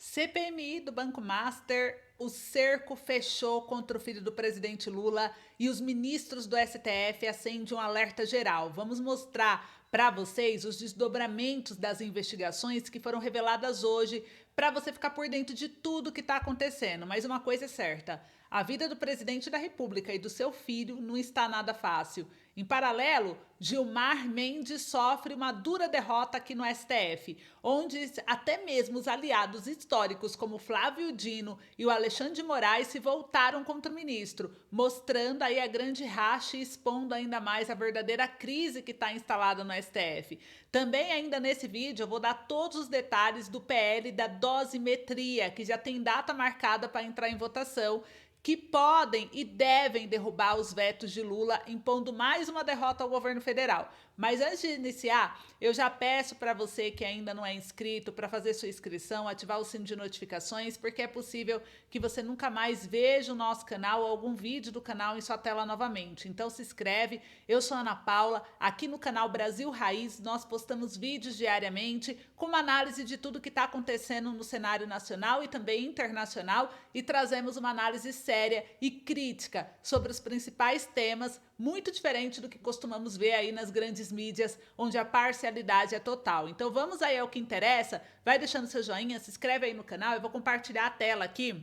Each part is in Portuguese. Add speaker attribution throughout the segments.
Speaker 1: CPMI do Banco Master, o cerco fechou contra o filho do presidente Lula e os ministros do STF acendem um alerta geral. Vamos mostrar para vocês os desdobramentos das investigações que foram reveladas hoje para você ficar por dentro de tudo que está acontecendo. Mas uma coisa é certa, a vida do presidente da República e do seu filho não está nada fácil. Em paralelo, Gilmar Mendes sofre uma dura derrota aqui no STF, onde até mesmo os aliados históricos como Flávio Dino e o Alexandre de Moraes se voltaram contra o ministro, mostrando aí a grande racha e expondo ainda mais a verdadeira crise que está instalada no STF. Também ainda nesse vídeo eu vou dar todos os detalhes do PL da dosimetria, que já tem data marcada para entrar em votação, que podem e devem derrubar os vetos de Lula, impondo mais uma derrota ao governo federal. Mas antes de iniciar, eu já peço para você que ainda não é inscrito, para fazer sua inscrição, ativar o sino de notificações, porque é possível que você nunca mais veja o nosso canal ou algum vídeo do canal em sua tela novamente. Então se inscreve, eu sou a Ana Paula, aqui no canal Brasil Raiz nós postamos vídeos diariamente com uma análise de tudo que está acontecendo no cenário nacional e também internacional e trazemos uma análise séria e crítica sobre os principais temas, muito diferente do que costumamos ver aí nas grandes mídias, onde a parcialidade é total. Então vamos aí ao que interessa, vai deixando seu joinha, se inscreve aí no canal, eu vou compartilhar a tela aqui,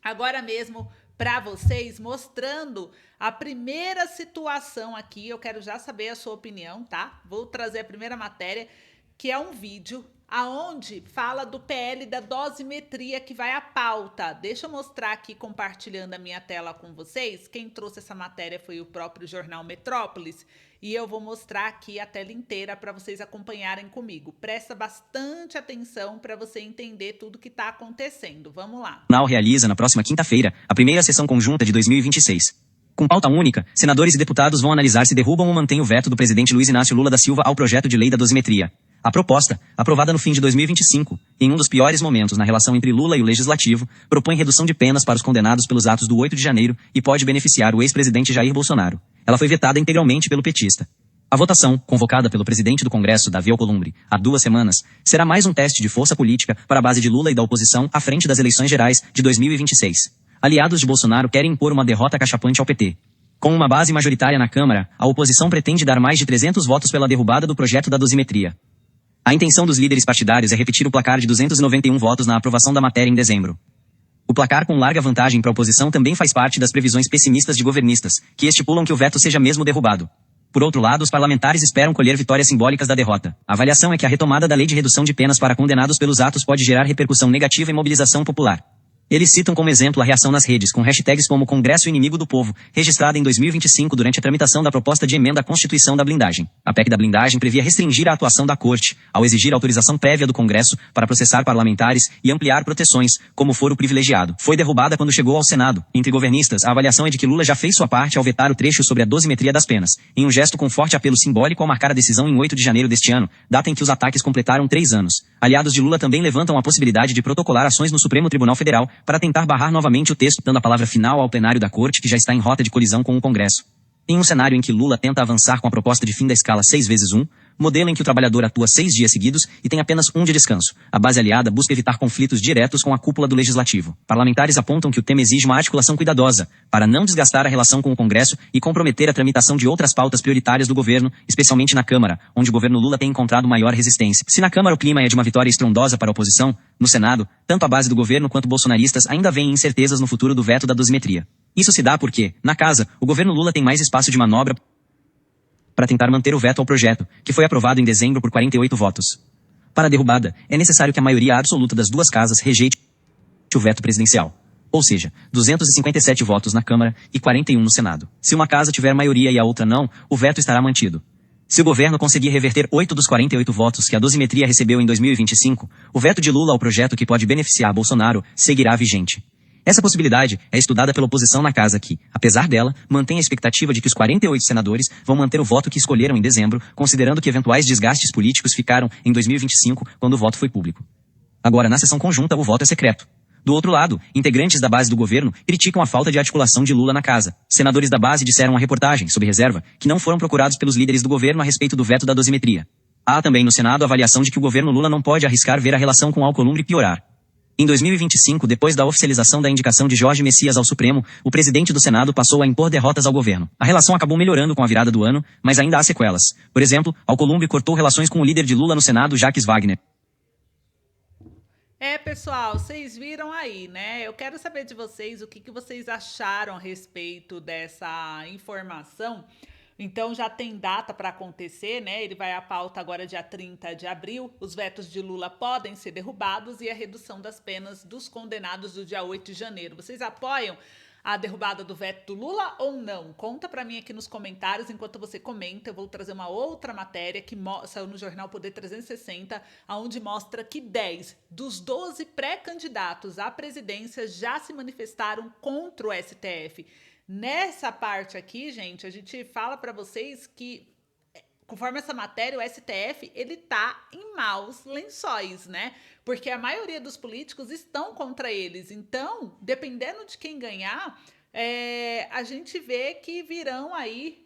Speaker 1: agora mesmo, para vocês, mostrando a primeira situação aqui. Eu quero já saber a sua opinião, tá? Vou trazer a primeira matéria, que é um vídeo aonde fala do PL da dosimetria que vai à pauta. Deixa eu mostrar aqui, compartilhando a minha tela com vocês. Quem trouxe essa matéria foi o próprio jornal Metrópolis. E eu vou mostrar aqui a tela inteira para vocês acompanharem comigo. Presta bastante atenção para você entender tudo que está acontecendo. Vamos lá.
Speaker 2: O tribunal realiza na próxima quinta-feira a primeira sessão conjunta de 2026. Com pauta única, senadores e deputados vão analisar se derrubam ou mantêm o veto do presidente Luiz Inácio Lula da Silva ao projeto de lei da dosimetria. A proposta, aprovada no fim de 2025, em um dos piores momentos na relação entre Lula e o Legislativo, propõe redução de penas para os condenados pelos atos do 8 de janeiro e pode beneficiar o ex-presidente Jair Bolsonaro. Ela foi vetada integralmente pelo petista. A votação, convocada pelo presidente do Congresso, Davi Alcolumbre, há 2 semanas, será mais um teste de força política para a base de Lula e da oposição à frente das eleições gerais de 2026. Aliados de Bolsonaro querem impor uma derrota cachapante ao PT. Com uma base majoritária na Câmara, a oposição pretende dar mais de 300 votos pela derrubada do projeto da dosimetria. A intenção dos líderes partidários é repetir o placar de 291 votos na aprovação da matéria em dezembro. O placar com larga vantagem para a oposição também faz parte das previsões pessimistas de governistas, que estipulam que o veto seja mesmo derrubado. Por outro lado, os parlamentares esperam colher vitórias simbólicas da derrota. A avaliação é que a retomada da lei de redução de penas para condenados pelos atos pode gerar repercussão negativa e mobilização popular. Eles citam como exemplo a reação nas redes com hashtags como Congresso Inimigo do Povo, registrada em 2025 durante a tramitação da proposta de emenda à Constituição da blindagem. A PEC da blindagem previa restringir a atuação da Corte, ao exigir autorização prévia do Congresso para processar parlamentares e ampliar proteções, como foro privilegiado. Foi derrubada quando chegou ao Senado. Entre governistas, a avaliação é de que Lula já fez sua parte ao vetar o trecho sobre a dosimetria das penas, em um gesto com forte apelo simbólico ao marcar a decisão em 8 de janeiro deste ano, data em que os ataques completaram 3 anos. Aliados de Lula também levantam a possibilidade de protocolar ações no Supremo Tribunal Federal para tentar barrar novamente o texto, dando a palavra final ao plenário da Corte, que já está em rota de colisão com o Congresso. Em um cenário em que Lula tenta avançar com a proposta de fim da escala 6x1, modelo em que o trabalhador atua 6 dias seguidos e tem apenas um de descanso, a base aliada busca evitar conflitos diretos com a cúpula do Legislativo. Parlamentares apontam que o tema exige uma articulação cuidadosa, para não desgastar a relação com o Congresso e comprometer a tramitação de outras pautas prioritárias do governo, especialmente na Câmara, onde o governo Lula tem encontrado maior resistência. Se na Câmara o clima é de uma vitória estrondosa para a oposição, no Senado, tanto a base do governo quanto bolsonaristas ainda veem incertezas no futuro do veto da dosimetria. Isso se dá porque, na Casa, o governo Lula tem mais espaço de manobra para tentar manter o veto ao projeto, que foi aprovado em dezembro por 48 votos. Para a derrubada, é necessário que a maioria absoluta das 2 casas rejeite o veto presidencial. Ou seja, 257 votos na Câmara e 41 no Senado. Se uma casa tiver maioria e a outra não, o veto estará mantido. Se o governo conseguir reverter 8 dos 48 votos que a dosimetria recebeu em 2025, o veto de Lula ao projeto que pode beneficiar Bolsonaro seguirá vigente. Essa possibilidade é estudada pela oposição na casa que, apesar dela, mantém a expectativa de que os 48 senadores vão manter o voto que escolheram em dezembro, considerando que eventuais desgastes políticos ficaram em 2025, quando o voto foi público. Agora, na sessão conjunta, o voto é secreto. Do outro lado, integrantes da base do governo criticam a falta de articulação de Lula na casa. Senadores da base disseram à reportagem, sob reserva, que não foram procurados pelos líderes do governo a respeito do veto da dosimetria. Há também no Senado a avaliação de que o governo Lula não pode arriscar ver a relação com Alcolumbre piorar. Em 2025, depois da oficialização da indicação de Jorge Messias ao Supremo, o presidente do Senado passou a impor derrotas ao governo. A relação acabou melhorando com a virada do ano, mas ainda há sequelas. Por exemplo, Alcolumbre cortou relações com o líder de Lula no Senado, Jacques Wagner.
Speaker 1: Pessoal, vocês viram aí, né? Eu quero saber de vocês o que vocês acharam a respeito dessa informação. Então já tem data para acontecer, né? Ele vai à pauta agora dia 30 de abril. Os vetos de Lula podem ser derrubados e a redução das penas dos condenados do dia 8 de janeiro. Vocês apoiam a derrubada do veto do Lula ou não? Conta para mim aqui nos comentários. Enquanto você comenta, eu vou trazer uma outra matéria que saiu no jornal Poder 360, onde mostra que 10 dos 12 pré-candidatos à presidência já se manifestaram contra o STF. Nessa parte aqui, gente, a gente fala para vocês que, conforme essa matéria, o STF, ele tá em maus lençóis, né? Porque a maioria dos políticos estão contra eles. Então, dependendo de quem ganhar, a gente vê que virão aí,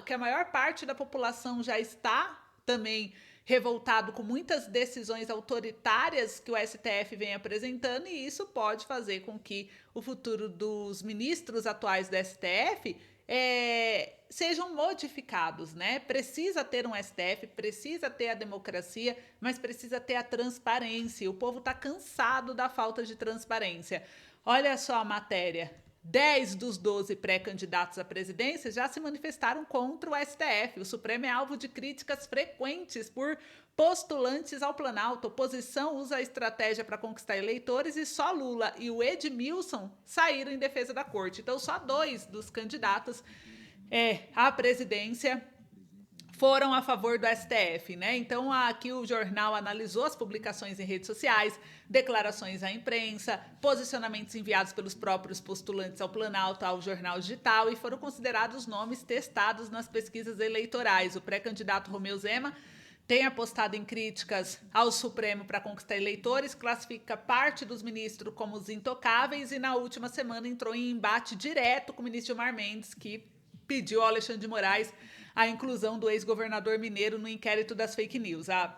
Speaker 1: que a maior parte da população já está também revoltado com muitas decisões autoritárias que o STF vem apresentando, e isso pode fazer com que o futuro dos ministros atuais do STF sejam modificados, né? Precisa ter um STF, precisa ter a democracia, mas precisa ter a transparência. O povo está cansado da falta de transparência. Olha só a matéria. 10 dos 12 pré-candidatos à presidência já se manifestaram contra o STF. O Supremo é alvo de críticas frequentes por postulantes ao Planalto. A oposição usa a estratégia para conquistar eleitores e só Lula e o Edmilson saíram em defesa da corte. Então, só 2 dos candidatos à presidência foram a favor do STF, né? Então, aqui o jornal analisou as publicações em redes sociais, declarações à imprensa, posicionamentos enviados pelos próprios postulantes ao Planalto, ao jornal digital, e foram considerados nomes testados nas pesquisas eleitorais. O pré-candidato Romeu Zema tem apostado em críticas ao Supremo para conquistar eleitores, classifica parte dos ministros como os intocáveis e, na última semana, entrou em embate direto com o ministro Gilmar Mendes, que pediu ao Alexandre de Moraes a inclusão do ex-governador mineiro no inquérito das fake news. A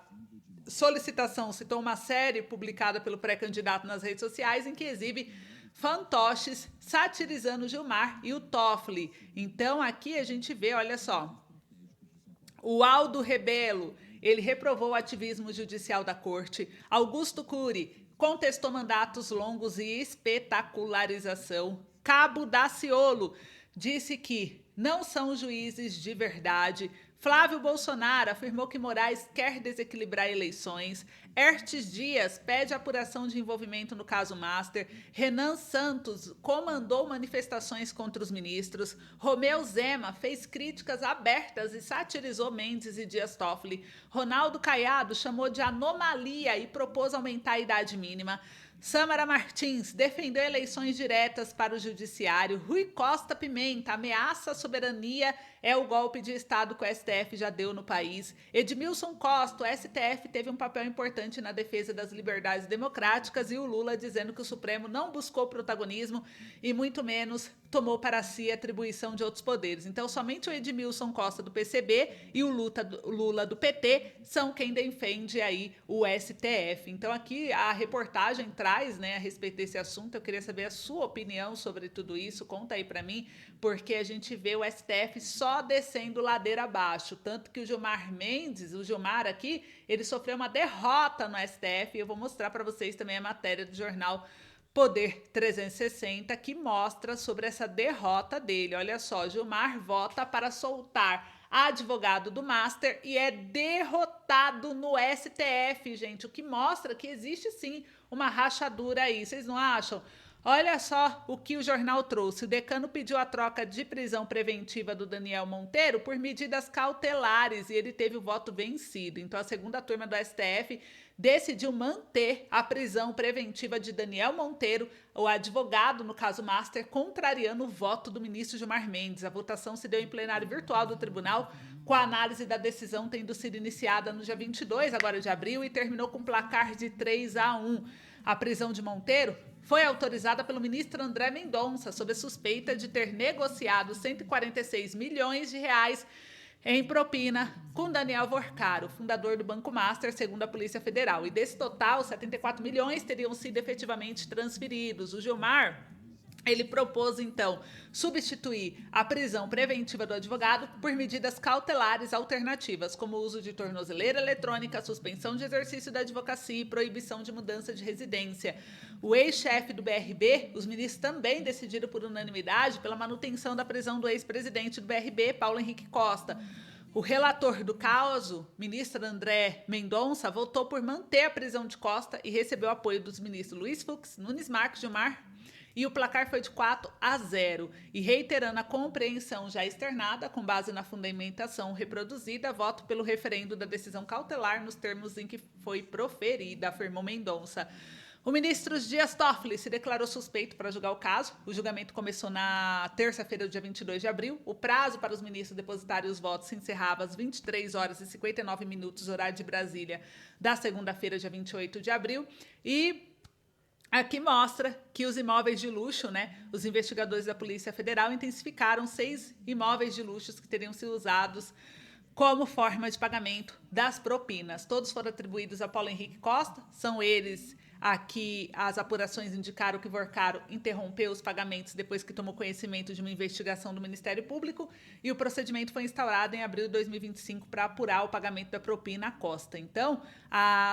Speaker 1: solicitação citou uma série publicada pelo pré-candidato nas redes sociais em que exibe fantoches satirizando Gilmar e o Toffoli. Então aqui a gente vê, olha só, o Aldo Rebelo, ele reprovou o ativismo judicial da corte. Augusto Cury contestou mandatos longos e espetacularização. Cabo Daciolo disse que não são juízes de verdade. Flávio Bolsonaro afirmou que Moraes quer desequilibrar eleições. Ertes Dias pede apuração de envolvimento no caso Master. Renan Santos comandou manifestações contra os ministros. Romeu Zema fez críticas abertas e satirizou Mendes e Dias Toffoli. Ronaldo Caiado chamou de anomalia e propôs aumentar a idade mínima. Samara Martins defendeu eleições diretas para o judiciário. Rui Costa Pimenta ameaça a soberania, é o golpe de Estado que o STF já deu no país. Edmilson Costa, o STF teve um papel importante na defesa das liberdades democráticas, e o Lula dizendo que o Supremo não buscou protagonismo e muito menos tomou para si a atribuição de outros poderes. Então, somente o Edmilson Costa do PCB e o Lula do PT são quem defende aí o STF. Então, aqui a reportagem traz, né, a respeito desse assunto. Eu queria saber a sua opinião sobre tudo isso. Conta aí para mim, porque a gente vê o STF só descendo ladeira abaixo. Tanto que o Gilmar Mendes, o Gilmar aqui, ele sofreu uma derrota no STF. E eu vou mostrar para vocês também a matéria do jornal Poder 360, que mostra sobre essa derrota dele. Olha só, Gilmar vota para soltar advogado do Master e é derrotado no STF, gente, o que mostra que existe sim uma rachadura aí, vocês não acham? Olha só o que o jornal trouxe. O decano pediu a troca de prisão preventiva do Daniel Monteiro por medidas cautelares e ele teve o voto vencido. Então, a segunda turma do STF decidiu manter a prisão preventiva de Daniel Monteiro, o advogado no caso Master, contrariando o voto do ministro Gilmar Mendes. A votação se deu em plenário virtual do tribunal, com a análise da decisão tendo sido iniciada no dia 22 agora de abril e terminou com placar de 3-1. A prisão de Monteiro foi autorizada pelo ministro André Mendonça, sob a suspeita de ter negociado 146 milhões de reais em propina com Daniel Vorcaro, fundador do Banco Master, segundo a Polícia Federal. E desse total, 74 milhões teriam sido efetivamente transferidos. O Gilmar, ele propôs, então, substituir a prisão preventiva do advogado por medidas cautelares alternativas, como o uso de tornozeleira eletrônica, suspensão de exercício da advocacia e proibição de mudança de residência. O ex-chefe do BRB, os ministros também decidiram por unanimidade pela manutenção da prisão do ex-presidente do BRB, Paulo Henrique Costa. O relator do caso, ministro André Mendonça, votou por manter a prisão de Costa e recebeu apoio dos ministros Luiz Fux, Nunes Marques, Gilmar, e o placar foi de 4-0. E reiterando a compreensão já externada, com base na fundamentação reproduzida, voto pelo referendo da decisão cautelar nos termos em que foi proferida, afirmou Mendonça. O ministro Dias Toffoli se declarou suspeito para julgar o caso. O julgamento começou na terça-feira, dia 22 de abril. O prazo para os ministros depositarem os votos se encerrava às 23 horas e 59 minutos, horário de Brasília, da segunda-feira, dia 28 de abril. E aqui mostra que os imóveis de luxo, os investigadores da Polícia Federal intensificaram 6 imóveis de luxo que teriam sido usados como forma de pagamento das propinas. Todos foram atribuídos a Paulo Henrique Costa, são eles. Aqui as apurações indicaram que Vorcaro interrompeu os pagamentos depois que tomou conhecimento de uma investigação do Ministério Público e o procedimento foi instaurado em abril de 2025 para apurar o pagamento da propina à Costa. Então,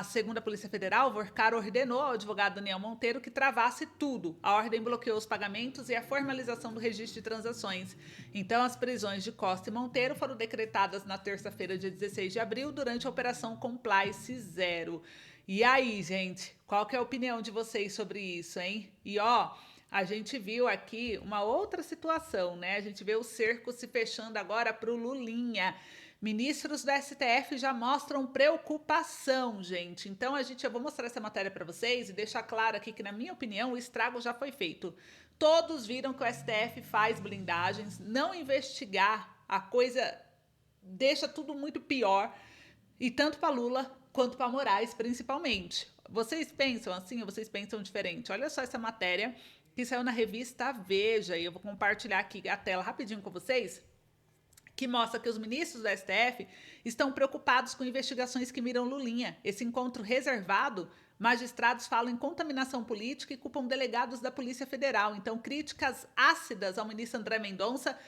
Speaker 1: segundo a Polícia Federal, Vorcaro ordenou ao advogado Daniel Monteiro que travasse tudo. A ordem bloqueou os pagamentos e a formalização do registro de transações. Então, as prisões de Costa e Monteiro foram decretadas na terça-feira, dia 16 de abril, durante a Operação Compliance Zero. E aí, gente, qual que é a opinião de vocês sobre isso, hein? E a gente viu aqui uma outra situação, A gente vê o cerco se fechando agora para o Lulinha. Ministros do STF já mostram preocupação, gente. Então, eu vou mostrar essa matéria para vocês e deixar claro aqui que, na minha opinião, o estrago já foi feito. Todos viram que o STF faz blindagens, não investigar a coisa deixa tudo muito pior, e tanto para Lula quanto para Moraes, principalmente. Vocês pensam assim ou vocês pensam diferente? Olha só essa matéria que saiu na revista Veja, e eu vou compartilhar aqui a tela rapidinho com vocês, que mostra que os ministros do STF estão preocupados com investigações que miram Lulinha. Esse encontro reservado, magistrados falam em contaminação política e culpam delegados da Polícia Federal. Então, críticas ácidas ao ministro André Mendonça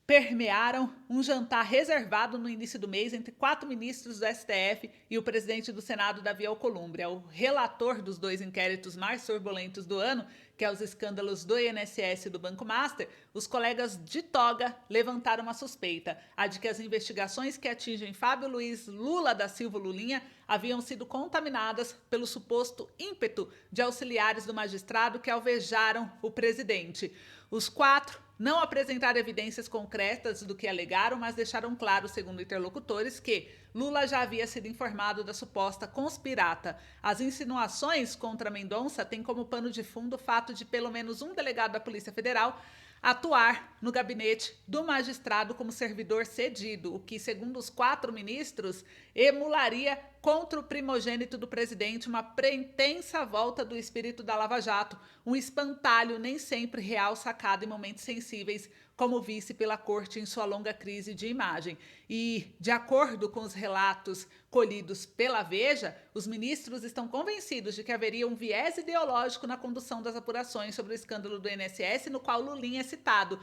Speaker 1: permearam um jantar reservado no início do mês entre 4 ministros do STF e o presidente do Senado, Davi Alcolumbre. É o relator dos 2 inquéritos mais turbulentos do ano, que é os escândalos do INSS e do Banco Master. Os colegas de toga levantaram uma suspeita, a de que as investigações que atingem Fábio Luiz Lula da Silva Lulinha haviam sido contaminadas pelo suposto ímpeto de auxiliares do magistrado que alvejaram o presidente. Os 4 não apresentaram evidências concretas do que alegaram, mas deixaram claro, segundo interlocutores, que Lula já havia sido informado da suposta conspirata. As insinuações contra Mendonça têm como pano de fundo o fato de pelo menos um delegado da Polícia Federal atuar no gabinete do magistrado como servidor cedido, o que, segundo os 4 ministros, emularia contra o primogênito do presidente uma pretensa volta do espírito da Lava Jato, um espantalho nem sempre real sacado em momentos sensíveis, como vice pela corte em sua longa crise de imagem. E, de acordo com os relatos colhidos pela Veja, os ministros estão convencidos de que haveria um viés ideológico na condução das apurações sobre o escândalo do INSS, no qual Lulinha é citado.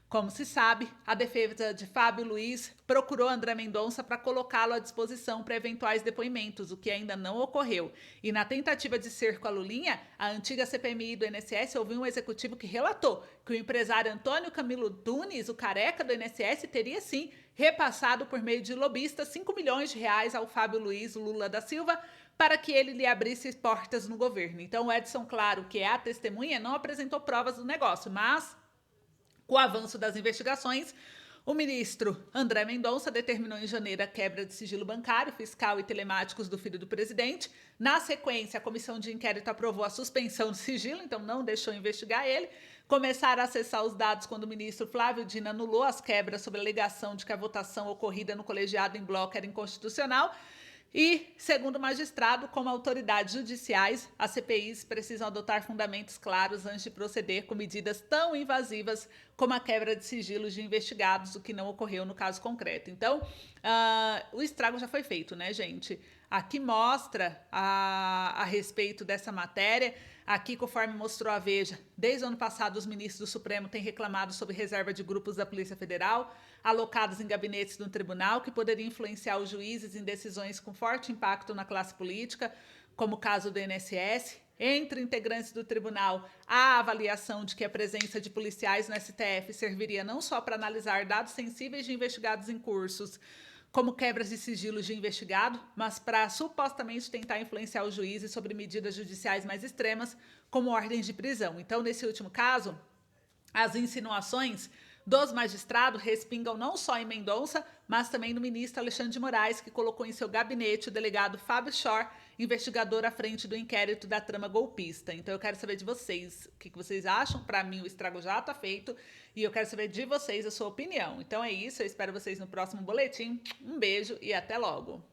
Speaker 1: Como se sabe, a defesa de Fábio Luiz procurou André Mendonça para colocá-lo à disposição para eventuais depoimentos, o que ainda não ocorreu. E na tentativa de cerco a Lulinha, a antiga CPMI do INSS ouviu um executivo que relatou que o empresário Antônio Camilo Tunes, o careca do INSS, teria sim repassado por meio de lobistas 5 milhões de reais ao Fábio Luiz Lula da Silva para que ele lhe abrisse portas no governo. Então o Edson Claro, que é a testemunha, não apresentou provas do negócio, mas com o avanço das investigações, o ministro André Mendonça determinou em janeiro a quebra de sigilo bancário, fiscal e telemáticos do filho do presidente. Na sequência, a comissão de inquérito aprovou a suspensão do sigilo, então não deixou investigar ele. Começaram a acessar os dados quando o ministro Flávio Dino anulou as quebras sob a alegação de que a votação ocorrida no colegiado em bloco era inconstitucional. E, segundo o magistrado, como autoridades judiciais, as CPIs precisam adotar fundamentos claros antes de proceder com medidas tão invasivas como a quebra de sigilos de investigados, o que não ocorreu no caso concreto. Então, o estrago já foi feito, né, gente? Aqui mostra a respeito dessa matéria. Aqui, conforme mostrou a Veja, desde o ano passado, os ministros do Supremo têm reclamado sobre reserva de grupos da Polícia Federal alocados em gabinetes do tribunal que poderiam influenciar os juízes em decisões com forte impacto na classe política, como o caso do INSS. Entre integrantes do tribunal, há a avaliação de que a presença de policiais no STF serviria não só para analisar dados sensíveis de investigados em cursos, como quebras de sigilos de investigado, mas para supostamente tentar influenciar os juízes sobre medidas judiciais mais extremas, como ordens de prisão. Então, nesse último caso, as insinuações dos magistrados respingam não só em Mendonça, mas também no ministro Alexandre de Moraes, que colocou em seu gabinete o delegado Fábio Schor, investigador à frente do inquérito da trama golpista. Então eu quero saber de vocês o que vocês acham. Para mim o estrago já está feito e eu quero saber de vocês a sua opinião. Então é isso, eu espero vocês no próximo boletim. Um beijo e até logo!